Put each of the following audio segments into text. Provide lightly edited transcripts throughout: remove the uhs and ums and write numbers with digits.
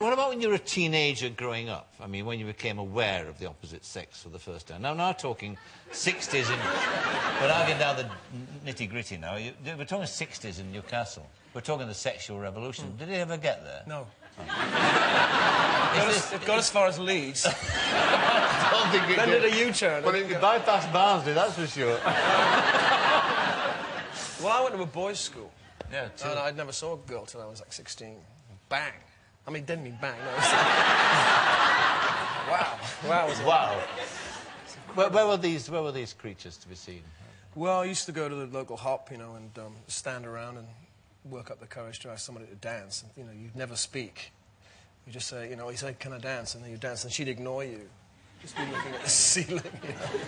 What about when you were a teenager growing up? I mean, when you became aware of the opposite sex for the first time. Now, I'm not talking 60s in... We're not getting down the nitty-gritty now. We're talking 60s in Newcastle. We're talking the sexual revolution. Did it ever get there? No. Oh. It got as far as Leeds. I don't think it then did a U-turn. Well, it bypassed Barnsley, that's for sure. Well, I went to a boys' school. Yeah, too. And I never saw a girl till I was like 16. Bang. I mean, it didn't mean bang. No, wow. Wow. Wow. Where were these creatures to be seen? Well, I used to go to the local hop, you know, and stand around and work up the courage to ask somebody to dance. And, you know, you'd never speak. You just say, you know, you say, can I dance? And then you dance, and she'd ignore you. Just be looking at the ceiling, you know.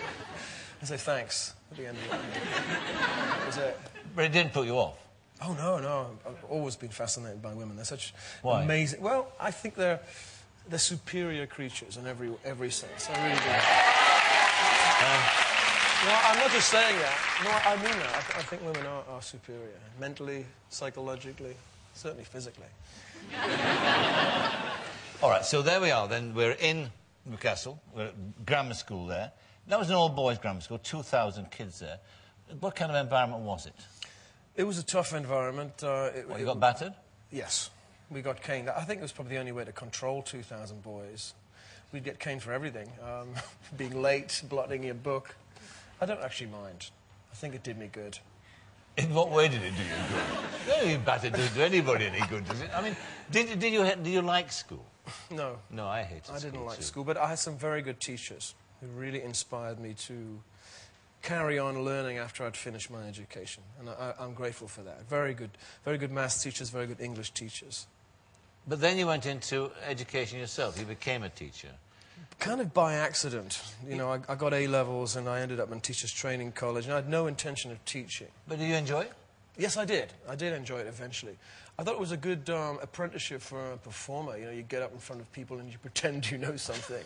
And say, thanks, at the end of it. That was it. But it didn't put you off? Oh, no, no. I've always been fascinated by women. They're such amazing... Well, I think they're superior creatures in every sense. I really do. No, I'm not just saying that. No, I mean that. I think women are superior. Mentally, psychologically, certainly physically. All right, so there we are then. We're in Newcastle. We're at grammar school there. That was an all-boys grammar school, 2,000 kids there. What kind of environment was it? It was a tough environment. You got battered? Yes. We got caned. I think it was probably the only way to control 2,000 boys. We'd get caned for everything. Being late, blotting your book. I don't actually mind. I think it did me good. In what way did it do you good? No, you battered doesn't do anybody any good, does it? I mean, did you like school? No. No, I hated school. I didn't like school, but I had some very good teachers who really inspired me to carry on learning after I'd finished my education, and I'm grateful for that. Very good maths teachers, very good English teachers. But then you went into education yourself. You became a teacher. Kind of by accident. You know, I got A-levels and I ended up in teachers' training college, and I had no intention of teaching. But did you enjoy it? Yes, I did. I did enjoy it eventually. I thought it was a good apprenticeship for a performer. You know, you get up in front of people and you pretend you know something.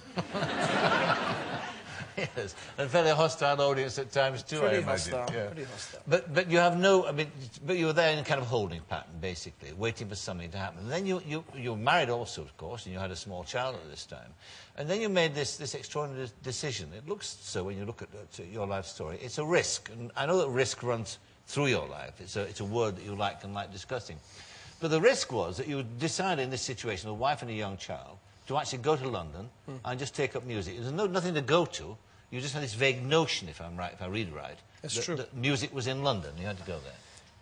Yes, and a fairly hostile audience at times too, pretty I imagine. Hostile, yeah. Pretty hostile. But you have no, I mean, but you were there in a kind of holding pattern, basically, waiting for something to happen. And then you were married also, of course, and you had a small child at this time. And then you made this extraordinary decision. It looks so when you look at your life story. It's a risk, and I know that risk runs through your life. It's a word that you like and like discussing. But the risk was that you decided in this situation, a wife and a young child, to actually go to London and just take up music. There's nothing to go to. You just had this vague notion, if I'm right, if I read it right. That's true. That music was in London. You had to go there.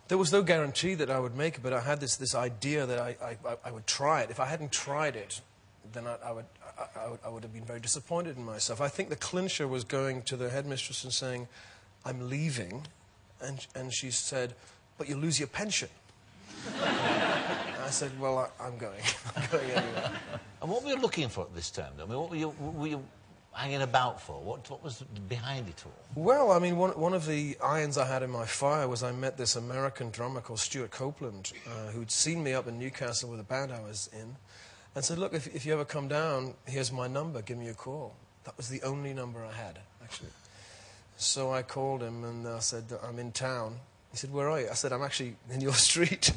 There was no guarantee that I would make it, but I had this idea that I would try it. If I hadn't tried it, then I would have been very disappointed in myself. I think the clincher was going to the headmistress and saying, I'm leaving. And she said, but you'll lose your pension. I said, well, I'm going. I'm going anyway. And what were you looking for at this time, though? I mean, what were you hanging about for? What was behind it all? Well, I mean, one of the irons I had in my fire was I met this American drummer called Stuart Copeland, who'd seen me up in Newcastle with a band I was in, and said, look, if you ever come down, here's my number, give me a call. That was the only number I had, actually. So I called him and I said, I'm in town. He said, where are you? I said, I'm actually in your street.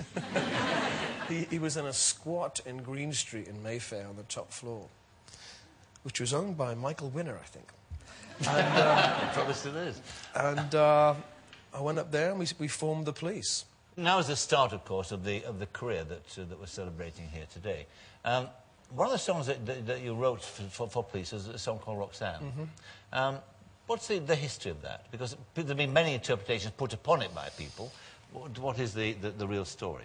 He was in a squat in Green Street in Mayfair on the top floor, which was owned by Michael Winner, I think. And, probably still is. And I went up there and we formed the Police. Now is the start, of course, of the career that we're celebrating here today. One of the songs that you wrote for Police is a song called Roxanne. Mm-hmm. What's the history of that? Because there have been many interpretations put upon it by people. What is the real story?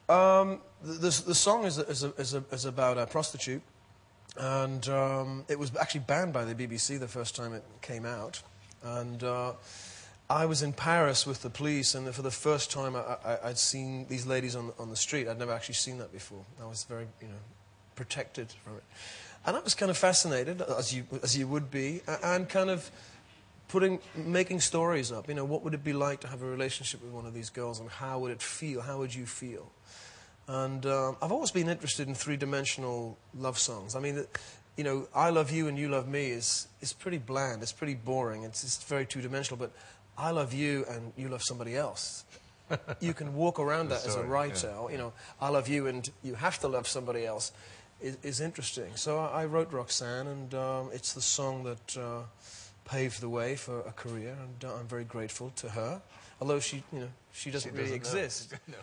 The song is about a prostitute, and it was actually banned by the BBC the first time it came out. And I was in Paris with the Police, and for the first time I'd seen these ladies on the street. I'd never actually seen that before. I was very, protected from it. And I was kind of fascinated, as you would be, and kind of making stories up. What would it be like to have a relationship with one of these girls, and how would it feel? How would you feel? And I've always been interested in three-dimensional love songs. I mean, I Love You and You Love Me is pretty bland. It's pretty boring. It's very two-dimensional. But I love you and you love somebody else. You can walk around that as a writer. Yeah. I love you and you have to love somebody else. is interesting. So I wrote Roxanne, and it's the song that paved the way for a career, and I'm very grateful to her. Although she doesn't really exist. No.